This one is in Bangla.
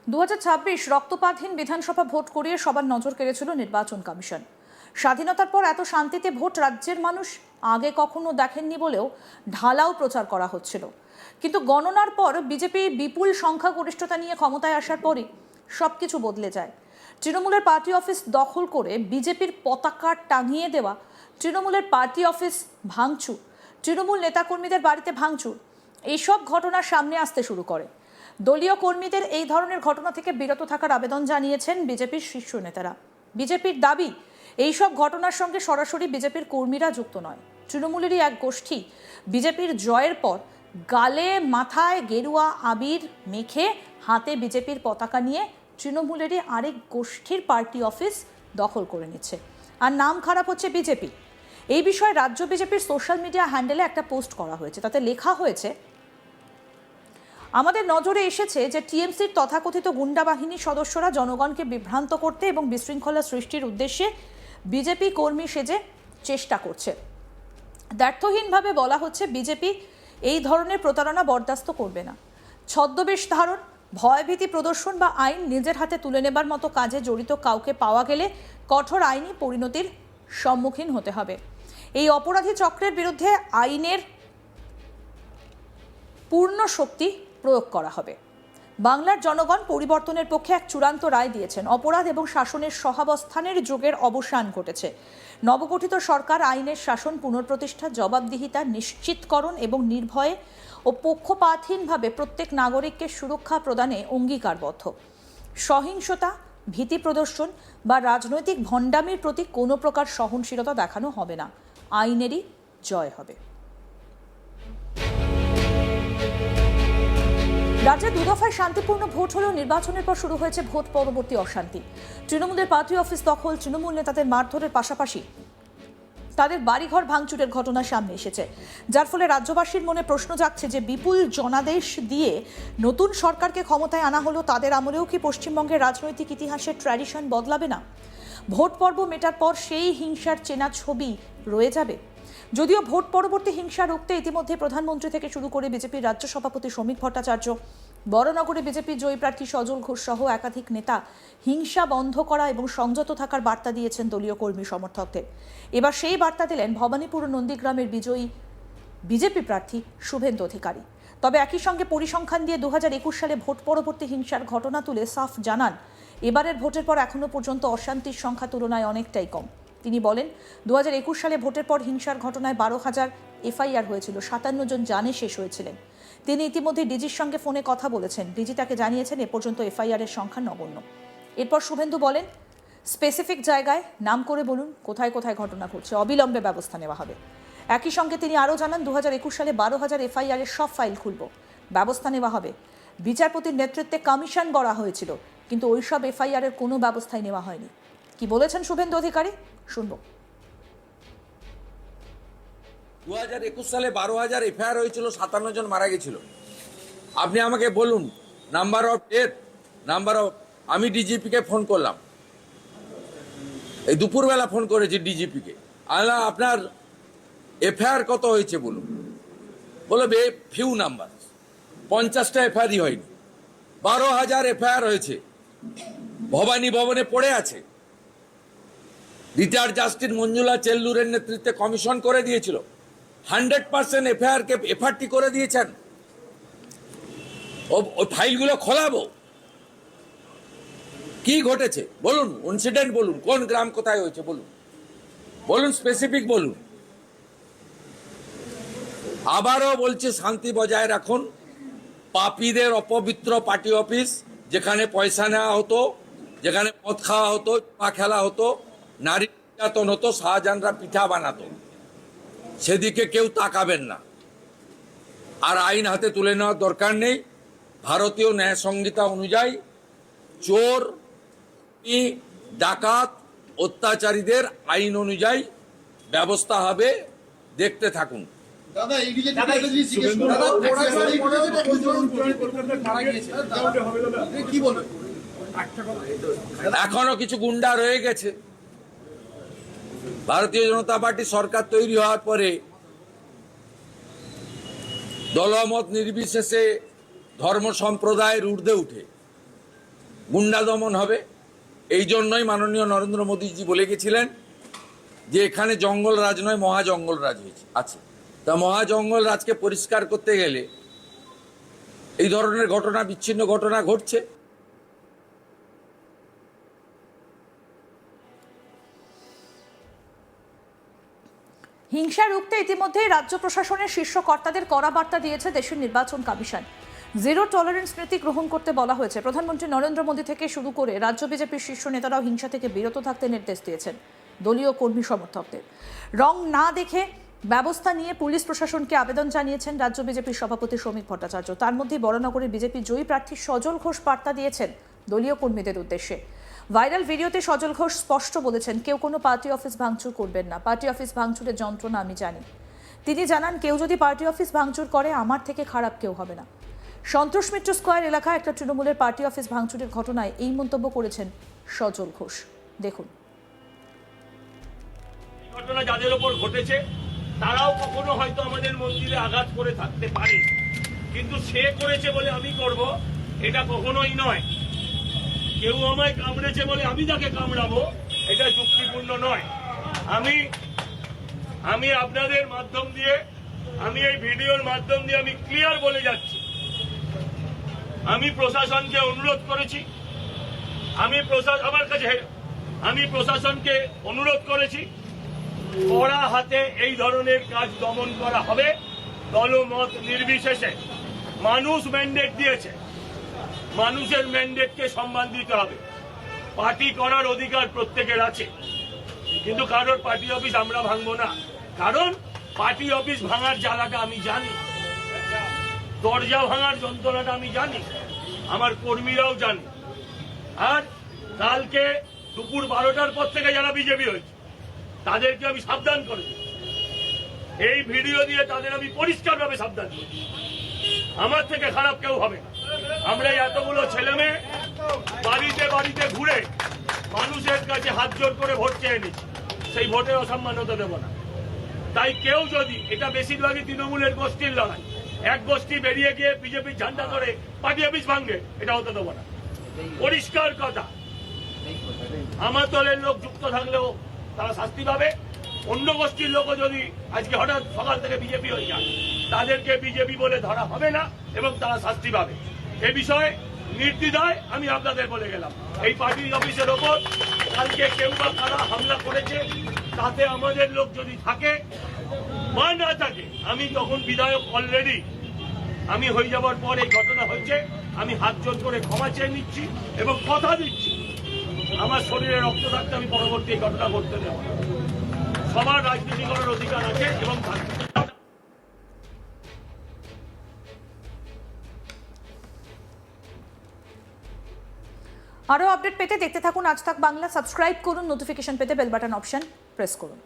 2026 রক্তপাতহীন বিধানসভা ভোট করিয়ে সবার নজর কেড়েছিল নির্বাচন কমিশন। স্বাধীনতার পর এত শান্তিতে ভোট রাজ্যের মানুষ আগে কখনো দেখেননি বলেও ঢালাও প্রচার করা হচ্ছিল। কিন্তু গণনার পর বিজেপি বিপুল সংখ্যাগরিষ্ঠতা নিয়ে ক্ষমতায় আসার পরই সবকিছু বদলে যায়। তৃণমূলের পার্টি অফিস দখল করে বিজেপির পতাকা টাঙিয়ে দেওয়া, তৃণমূলের পার্টি অফিস ভাঙচুর, তৃণমূল নেতাকর্মীদের বাড়িতে ভাঙচুর, এইসব ঘটনা সামনে আসতে শুরু করে। দলীয় কর্মীদের এই ধরনের ঘটনা থেকে বিরত থাকার আবেদন জানিয়েছেন বিজেপির শীর্ষ নেতারা। বিজেপির দাবি, এইসব ঘটনার সঙ্গে সরাসরি বিজেপির কর্মীরা যুক্ত নয়। তৃণমূলেরই এক গোষ্ঠী বিজেপির জয়ের পর গালে মাথায় গেরুয়া আবির মেখে হাতে বিজেপির পতাকা নিয়ে তৃণমূলেরই আরেক গোষ্ঠীর পার্টি অফিস দখল করে নিচ্ছে, আর নাম খারাপ হচ্ছে বিজেপি। এই বিষয়ে রাজ্য বিজেপির সোশ্যাল মিডিয়া হ্যান্ডেলে একটা পোস্ট করা হয়েছে। তাতে লেখা হয়েছে, আমাদের নজরে এসেছে যে টিএমসির তথাকথিত গুন্ডা বাহিনীর সদস্যরা জনগণকে বিভ্রান্ত করতে এবং বিশৃঙ্খলা সৃষ্টির উদ্দেশ্যে বিজেপি কর্মী সেজে চেষ্টা করছে। দ্ব্যর্থহীনভাবে বলা হচ্ছে, বিজেপি এই ধরনের প্রতারণা বরদাস্ত করবে না। ছদ্মবেশ ধারণ, ভয়ভীতি প্রদর্শন বা আইন নিজের হাতে তুলে নেবার মতো কাজে জড়িত কাউকে পাওয়া গেলে কঠোর আইনি পরিণতির সম্মুখীন হতে হবে। এই অপরাধী চক্রের বিরুদ্ধে আইনের পূর্ণ শক্তি প্রয়োগ করা হবে। বাংলার জনগণ পরিবর্তনের পক্ষে এক চূড়ান্ত রায় দিয়েছেন। অপরাধ এবং শাসনের সহাবস্থানের যুগের অবসান ঘটেছে। নবগঠিত সরকার আইনের শাসন পুনঃপ্রতিষ্ঠা, জবাবদিহিতা নিশ্চিতকরণ এবং নির্ভয়ে ও পক্ষপাতহীনভাবে প্রত্যেক নাগরিককে সুরক্ষা প্রদানে অঙ্গীকারবদ্ধ। সহিংসতা, ভীতি প্রদর্শন বা রাজনৈতিক ভণ্ডামির প্রতি কোনো প্রকার সহনশীলতা দেখানো হবে না। আইনেরই জয় হবে। রাজ্যে দুদফায় শান্তিপূর্ণ ভোট হলেও নির্বাচনের পর শুরু হয়েছে ভোট পরবর্তী অশান্তি। তৃণমূলের পার্টি অফিস দখল, তৃণমূল নেতাদের মারধরের পাশাপাশি তাদের বাড়িঘর ভাঙচুরের ঘটনা সামনে এসেছে, যার ফলে রাজ্যবাসীর মনে প্রশ্ন জাগছে যে বিপুল জনাদেশ দিয়ে নতুন সরকারকে ক্ষমতায় আনা হলো, তাদের আমলেও কি পশ্চিমবঙ্গের রাজনৈতিক ইতিহাসের ট্র্যাডিশন বদলাবে না? ভোট পর্ব মেটার পর সেই হিংসার চেনা ছবি রয়ে যাবে। যদিও ভোট পরবর্তী হিংসা রুখতে ইতিমধ্যে প্রধানমন্ত্রী থেকে শুরু করে বিজেপির রাজ্য সভাপতি শ্রমিক ভট্টাচার্য, বড়নগরে বিজেপির জয়ী প্রার্থী সজল ঘোষ সহ একাধিক নেতা হিংসা বন্ধ করা এবং সংযত থাকার বার্তা দিয়েছেন দলীয় কর্মী সমর্থকদের। এবার সেই বার্তা দিলেন ভবানীপুর নন্দীগ্রামের বিজয়ী বিজেপি প্রার্থী শুভেন্দু অধিকারী। তবে একই সঙ্গে পরিসংখ্যান দিয়ে 2021 সালে ভোট পরবর্তী হিংসার ঘটনা তুলে সাফ জানান, এবারের ভোটের পর এখনো পর্যন্ত অশান্তির সংখ্যা তুলনায় অনেকটাই কম। তিনি বলেন, 2021 সালে ভোটের পর হিংসার ঘটনায় 12,000 এফআইআর হয়েছিল, 57 জন জানে শেষ হয়েছিলেন। তিনি ইতিমধ্যে ডিজির সঙ্গে ফোনে কথা বলেছেন। ডিজি তাকে জানিয়েছেন এ পর্যন্ত এফআইআর এর সংখ্যা নগণ্য। এরপর শুভেন্দু বলেন, স্পেসিফিক জায়গায় নাম করে বলুন কোথায় কোথায় ঘটনা ঘটছে, অবিলম্বে ব্যবস্থা নেওয়া হবে। একই সঙ্গে তিনি আরও জানান, 2021 সালে 12,000 এফআইআর এর সব ফাইল খুলব, ব্যবস্থা নেওয়া হবে। বিচারপতির নেতৃত্বে কমিশন গড়া হয়েছিল, কিন্তু ওইসব এফআইআর এর কোনো ব্যবস্থাই নেওয়া হয়নি। কি বলেছেন শুভেন্দু অধিকারী, শুনবো। 2021 সালে 12,000 এফআইআর হয়েছিল, 57 জন মারা গেছিল। আপনি আমাকে বলুন number of death, number of. আমি ডিজিপিকে ফোন করলাম, এই দুপুরবেলা ফোন করেছি ডিজিপিকে। আল্লাহ আপনার এফআইআর কত হয়েছে বলুন। বলবে ফিউ নাম্বার, 50টা এফআইআরই হয়নি। 12,000 এফআইআর হয়েছে, ভবানী ভবনে পড়ে আছে। রিটায়ার্ড জাস্টিস মঞ্জুলা চেল্লুরের নেতৃত্বে কমিশন করে দিয়েছিল, 100% এফআইআর কে এফআরটি করে দিয়েছেন। ওই ফাইলগুলো খোলাবো। কি ঘটেছে বলুন, ইনসিডেন্ট বলুন, কোন গ্রাম কোথায় হয়েছে বলুন, বলুন স্পেসিফিক বলুন। আবারও বলছে শান্তি বজায় রাখুন। পাপীদের অপবিত্র পার্টি অফিস, যেখানে পয়সা নেওয়া হতো, যেখানে মদ খাওয়া হতো, পা খেলা হতো, নারী নির্যাতন হতো, শাহজাহানরা পিঠা বানাতো, সেদিকে কেউ তাকাবেন না। আর আইন হাতে তুলে নেওয়ার দরকার নেই। ভারতীয় ন্যায় সংহিতা অনুযায়ী চোর, ডাকাত, অত্যাচারীদের আইন অনুযায়ী ব্যবস্থা হবে, দেখতে থাকুন। এখনো কিছু গুন্ডা রয়ে গেছে। ভারতীয় জনতা পার্টি সরকার তৈরি হওয়ার পরে দলমত নির্বিশেষে ধর্ম সম্প্রদায়ের ঊর্ধ্বে উঠে গুন্ডা দমন হবে। এই জন্যই মাননীয় নরেন্দ্র মোদীজি বলে গেছিলেন যে এখানে জঙ্গল রাজ নয়, মহা জঙ্গল রাজ হয়েছে আছে। তা মহা জঙ্গল রাজকে পরিষ্কার করতে গেলে এই ধরনের ঘটনা, বিচ্ছিন্ন ঘটনা ঘটছে। হিংসা রুখতে ইতিমধ্যেই রাজ্য প্রশাসনের শীর্ষ কর্তাদের কড়া বার্তা দিয়েছে দেশের নির্বাচন কমিশন। জিরো টলারেন্স নীতি গ্রহণ করতে বলা হয়েছে। প্রধানমন্ত্রী নরেন্দ্র মোদী থেকে শুরু করে রাজ্য বিজেপির শীর্ষ নেতারাও হিংসা থেকে বিরত থাকতে নির্দেশ দিয়েছেন দলীয় কর্মী সমর্থকদের। রং না দেখে ব্যবস্থা নিয়ে পুলিশ প্রশাসনকে আবেদন জানিয়েছেন রাজ্য বিজেপির সভাপতি শ্রমিক ভট্টাচার্য। তার মধ্যে বরানগরের বিজেপি জয়ী প্রার্থী সজল ঘোষ বার্তা দিয়েছেন দলীয় কর্মীদের উদ্দেশ্যে। ভাইরাল ভিডিওতে সজল ঘোষ স্পষ্ট বলেছেন, কেউ কোনো পার্টি অফিস ভাঙচুর করবেন না। পার্টি অফিস ভাঙচুরের যন্ত্রণা আমি জানি। তিনি জানান, কেউ যদি পার্টি অফিস ভাঙচুর করে আমার থেকে খারাপ কেউ হবে না। সন্তোষ মিত্র স্কোয়ার এলাকায় একটা তৃণমূলের পার্টি অফিস ভাঙচুরের ঘটনায় এই মন্তব্য করেছেন সজল ঘোষ। দেখুন। ঘটনা যাদের উপর ঘটেছে তারাও কখনো হয়তো আমাদের মন্দিরে আঘাত করে থাকতে পারে, কিন্তু সে করেছে বলে আমি করব এটা কখনোই নয়। কেউ আমায় কামড়েছে বলে আমি তাকে কামড়াবো, এটা যুক্তিপূর্ণ নয়। আমি আপনাদের মাধ্যম দিয়ে, আমি এই ভিডিওর মাধ্যম দিয়ে আমি ক্লিয়ার বলে যাচ্ছি, আমি প্রশাসনকে অনুরোধ করেছি, আমি প্রশাসনকে অনুরোধ করেছি কড়া হাতে এই ধরনের কাজ দমন করা হবে, দলমত নির্বিশেষে। মানুষ ম্যান্ডেট দিয়েছে, মানুষের ম্যান্ডেটকে সম্মান দিতে হবে। পার্টি করার অধিকার প্রত্যেকের আছে, কিন্তু কারোর পার্টি অফিস আমরা ভাঙবো না। কারণ পার্টি অফিস ভাঙার জ্বালাটা আমি জানি, দরজা ভাঙার যন্ত্রণাটা আমি জানি, আমার কর্মীরাও জানে। আর কালকে দুপুর 12টার পর থেকে যারা বিজেপি হয়েছে তাদেরকে আমি সাবধান করেছি, এই ভিডিও দিয়ে তাদের আমি পরিষ্কারভাবে সাবধান করেছি, আমার থেকে খারাপ কেউ হবে না। আমরা এতগুলো ছেলে মেয়ে বাড়িতে বাড়িতে ঘুরে মানুষের কাছে হাত জোর করে ভোট চেয়ে নিচ্ছি, সেই ভোটে অসম্মান হতে দেব না। তাই কেউ যদি, এটা বেশিরভাগই তৃণমূলের গোষ্ঠীর লড়াই, এক গোষ্ঠী বেরিয়ে গিয়ে বিজেপির ঝান্ডা ধরে পার্টি অফিস ভাঙবে, এটা হতে দেব না। পরিষ্কার কথা, আমার দলের লোক যুক্ত থাকলেও তারা শাস্তি পাবে। অন্য গোষ্ঠীর লোকও যদি আজকে হঠাৎ সকাল থেকে বিজেপি হয়ে যায়, তাদেরকে বিজেপি বলে ধরা হবে না এবং তারা শাস্তি পাবে। এ বিষয়ে নির্দ্বিধায় আমি আপনাদের বলে গেলাম। এই পার্টি অফিসের ওপর কালকে কেউ বা কারা হামলা করেছে, তাতে আমাদের লোক যদি থাকে বা না থাকে, আমি তখন বিধায়ক অলরেডি, আমি হয়ে যাওয়ার পর এই ঘটনা হয়েছে, আমি হাত জোর করে ক্ষমা চেয়ে নিচ্ছি এবং কথা দিচ্ছি আমার শরীরে রক্ত থাকতে আমি পরবর্তী এই ঘটনা ঘটতে দেব না। সবার রাজনীতি করার অধিকার আছে এবং থাকবে। আরও আপডেট পেতে দেখতে থাকুন আজ তাক বাংলা। সাবস্ক্রাইব করুন, নোটিফিকেশন পেতে বেল বাটন অপশন প্রেস করুন।